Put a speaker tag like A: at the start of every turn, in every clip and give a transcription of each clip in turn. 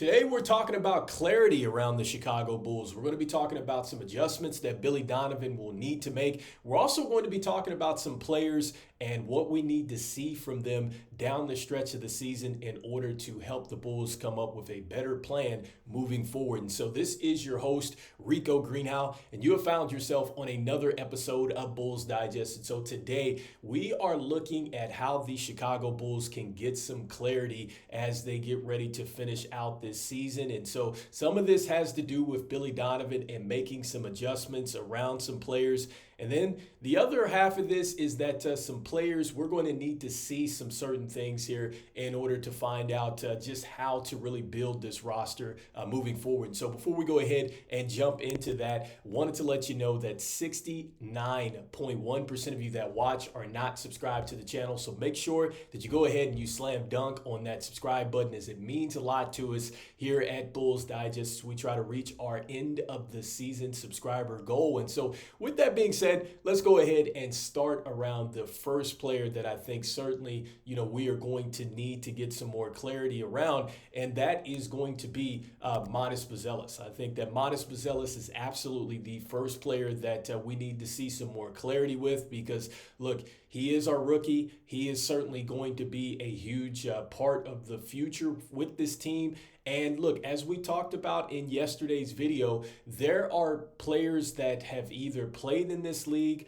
A: Today, we're talking about clarity around the Chicago Bulls. We're going to be talking about some adjustments that Billy Donovan will need to make. We're also going to be talking about some players and what we need to see from them down the stretch of the season in order to help the Bulls come up with a better plan moving forward. And so this is your host, Rico Greenhowe, and you have found yourself on another episode of Bulls Digest. And so today, we are looking at how the Chicago Bulls can get some clarity as they get ready to finish out this season. And so some of this has to do with Billy Donovan and making some adjustments around some players. And then the other half of this is that some players, we're going to need to see some certain things here in order to find out just how to really build this roster moving forward. So before we go ahead and jump into that, wanted to let you know that 69.1% of you that watch are not subscribed to the channel. So make sure that you go ahead and you slam dunk on that subscribe button, as it means a lot to us here at Bulls Digest. We try to reach our end of the season subscriber goal. And so with that being said, let's go ahead and start around the first player that I think certainly, we are going to need to get some more clarity around, and that is going to be Buzelis. I think that Buzelis is absolutely the first player that we need to see some more clarity with, because look, he is our rookie. He is certainly going to be a huge part of the future with this team. And look, as we talked about in yesterday's video, there are players that have either played in this league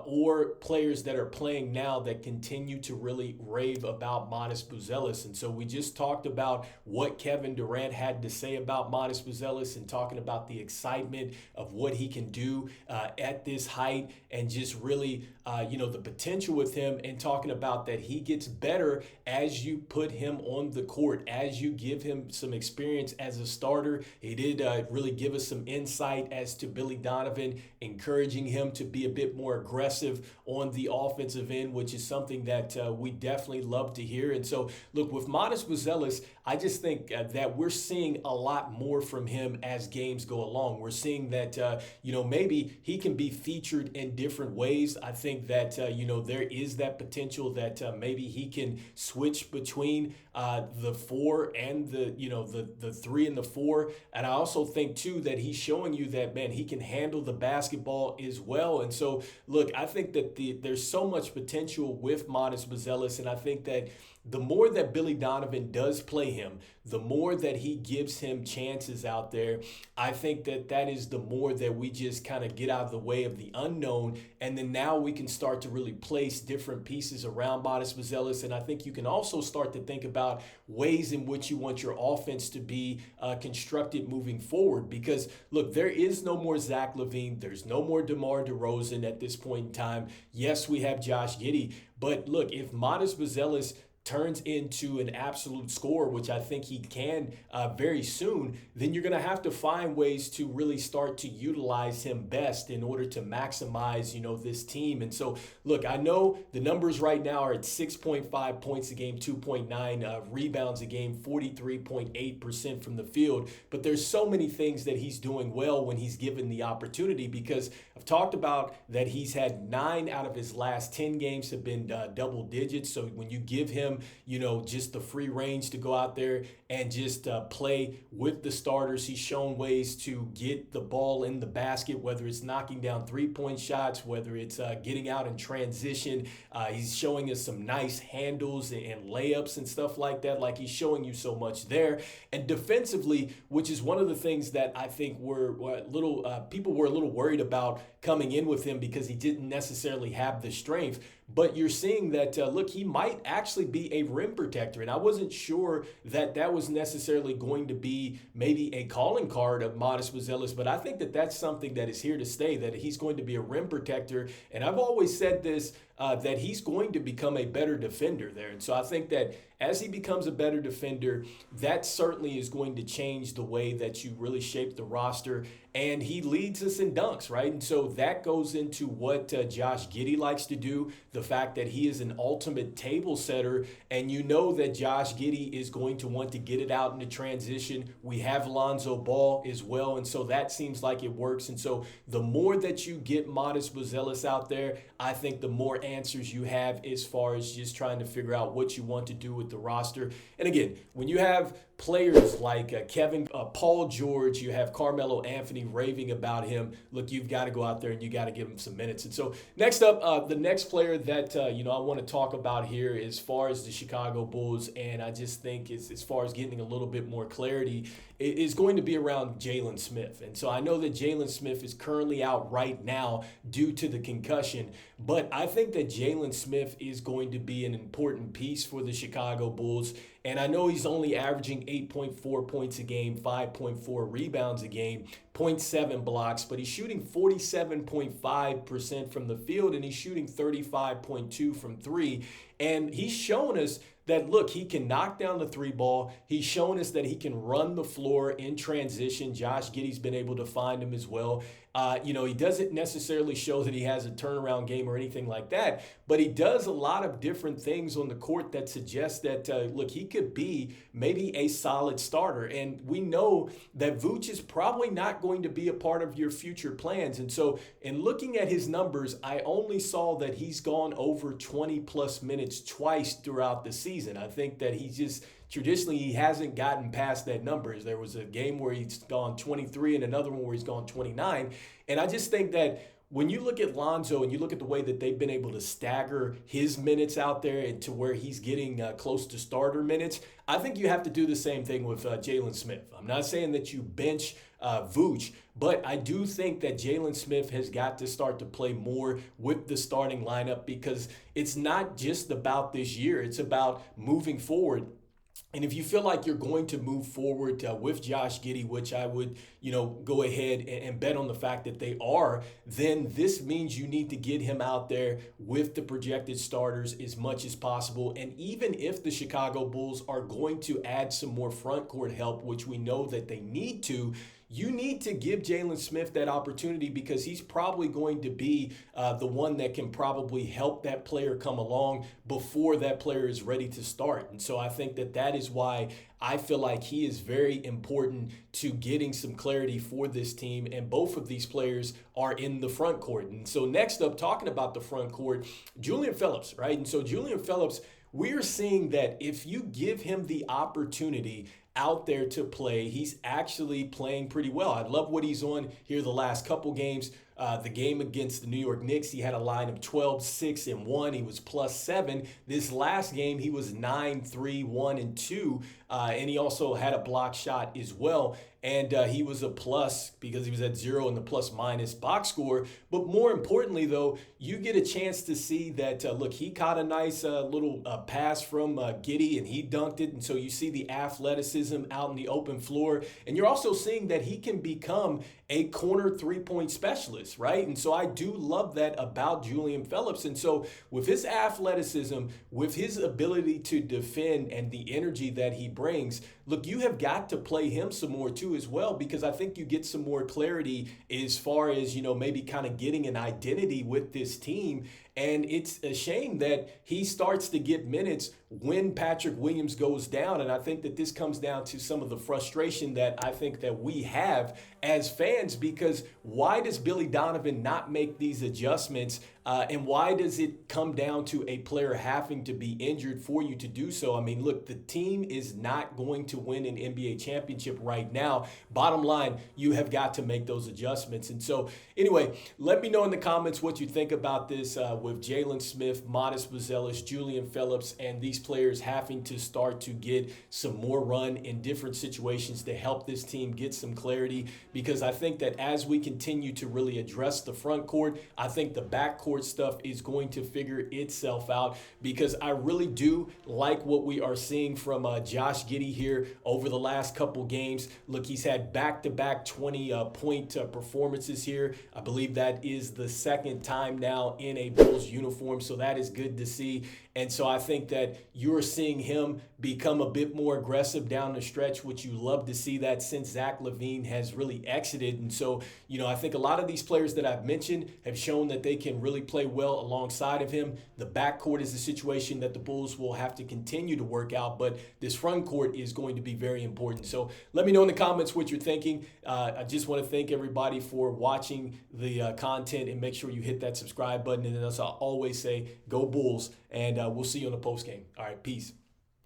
A: or players that are playing now that continue to really rave about Buzelis. And so we just talked about what Kevin Durant had to say about Buzelis and talking about the excitement of what he can do at this height, and just really, the potential with him, and talking about that he gets better as you put him on the court, as you give him some experience as a starter. He did really give us some insight as to Billy Donovan encouraging him to be a bit more aggressive on the offensive end, which is something that we definitely love to hear. And so, look, with Buzelis, I just think that we're seeing a lot more from him as games go along. We're seeing that, maybe he can be featured in different ways. I think that, there is that potential that maybe he can switch between the four and the three and the four. And I also think, too, that he's showing you that, man, he can handle the basketball as well. And so, look, I think that there's so much potential with Buzelis, and I think that the more that Billy Donovan does play him, the more that he gives him chances out there. I think that is the more that we just kind of get out of the way of the unknown, and then now we can start to really place different pieces around Buzelis. And I think you can also start to think about ways in which you want your offense to be constructed moving forward. Because, look, there is no more Zach Lavine. There's no more DeMar DeRozan at this point in time. Yes, we have Josh Giddey. But, look, if Buzelis turns into an absolute scorer, which I think he can very soon, then you're going to have to find ways to really start to utilize him best in order to maximize, this team. And so, look, I know the numbers right now are at 6.5 points a game, 2.9 rebounds a game, 43.8% from the field. But there's so many things that he's doing well when he's given the opportunity, because I've talked about that he's had 9 out of his last 10 games have been double digits. So when you give him just the free range to go out there and just play with the starters, he's shown ways to get the ball in the basket, whether it's knocking down three-point shots, whether it's getting out in transition. He's showing us some nice handles and layups and stuff like that. Like, he's showing you so much there. And defensively, which is one of the things that I think people were a little worried about coming in with him, because he didn't necessarily have the strength. But you're seeing that, look, he might actually be a rim protector. And I wasn't sure that was necessarily going to be maybe a calling card of Buzelis, but I think that that's something that is here to stay, that he's going to be a rim protector. And I've always said this, that he's going to become a better defender there. And so I think that as he becomes a better defender, that certainly is going to change the way that you really shape the roster. And he leads us in dunks, right? And so that goes into what Josh Giddey likes to do, the fact that he is an ultimate table setter. And you know that Josh Giddey is going to want to get it out into transition. We have Lonzo Ball as well. And so that seems like it works. And so the more that you get Buzelis out there, I think the more answers you have as far as just trying to figure out what you want to do with the roster. And again, when you have players like Paul George, you have Carmelo Anthony raving about him. Look, you've got to go out there and you got to give him some minutes. And so next up, the next player that I want to talk about here as far as the Chicago Bulls, and I just think as far as getting a little bit more clarity, is going to be around Jalen Smith. And so I know that Jalen Smith is currently out right now due to the concussion, but I think that Jalen Smith is going to be an important piece for the Chicago Bulls. And I know he's only averaging 8.4 points a game, 5.4 rebounds a game, 0.7 blocks, but he's shooting 47.5% from the field, and he's shooting 35.2 from three. And he's shown us that, look, he can knock down the three ball. He's shown us that he can run the floor in transition. Josh Giddey's been able to find him as well. He doesn't necessarily show that he has a turnaround game or anything like that, but he does a lot of different things on the court that suggest that, look, he could be maybe a solid starter. And we know that Vooch is probably not going to be a part of your future plans. And so in looking at his numbers, I only saw that he's gone over 20 plus minutes twice throughout the season. I think that traditionally, he hasn't gotten past that numbers. There was a game where he's gone 23 and another one where he's gone 29. And I just think that when you look at Lonzo and you look at the way that they've been able to stagger his minutes out there and to where he's getting close to starter minutes, I think you have to do the same thing with Jalen Smith. I'm not saying that you bench Vooch, but I do think that Jalen Smith has got to start to play more with the starting lineup, because it's not just about this year. It's about moving forward. And if you feel like you're going to move forward with Josh Giddey, which I would, go ahead and bet on the fact that they are, then this means you need to get him out there with the projected starters as much as possible. And even if the Chicago Bulls are going to add some more front court help, which we know that they need to, you need to give Jalen Smith that opportunity, because he's probably going to be the one that can probably help that player come along before that player is ready to start. And so I think that is why I feel like he is very important to getting some clarity for this team. And both of these players are in the front court. And so next up, talking about the front court, Julian Phillips, right? And so Julian Phillips, we are seeing that if you give him the opportunity out there to play, he's actually playing pretty well. I love what he's on here the last couple games. The game against the New York Knicks, he had a line of 12, 6, and 1. He was +7. This last game, he was 9, 3, 1, and 2. And he also had a block shot as well. And he was a plus because he was at 0 in the plus-minus box score. But more importantly, though, you get a chance to see that, look, he caught a nice little pass from Giddey, and he dunked it. And so you see the athleticism out in the open floor. And you're also seeing that he can become a corner three-point specialist, right? And so I do love that about Julian Phillips. And so with his athleticism, with his ability to defend and the energy that he brings, look, you have got to play him some more too as well, because I think you get some more clarity as far as, maybe kind of getting an identity with this team. And it's a shame that he starts to get minutes when Patrick Williams goes down. And I think that this comes down to some of the frustration that I think that we have as fans, because why does Billy Donovan not make these adjustments? And why does it come down to a player having to be injured for you to do so? I mean, look, the team is not going to win an NBA championship right now. Bottom line, you have got to make those adjustments. And so anyway, let me know in the comments what you think about this with Jalen Smith, Modest Buzelis, Julian Phillips, and these players having to start to get some more run in different situations to help this team get some clarity. Because I think that as we continue to really address the front court, I think the back court stuff is going to figure itself out, because I really do like what we are seeing from Josh Giddey here over the last couple games. Look, he's had back-to-back 20-point performances here. I believe that is the second time now in a Bulls uniform, so that is good to see. And so I think that you're seeing him become a bit more aggressive down the stretch, which you love to see that since Lavine has really exited. And so, I think a lot of these players that I've mentioned have shown that they can really play well alongside of him. The backcourt is a situation that the Bulls will have to continue to work out, but this front court is going to be very important. So let me know in the comments what you're thinking. I just want to thank everybody for watching the content, and make sure you hit that subscribe button. And as I always say, go Bulls, and we'll see you on the post game. All right, peace.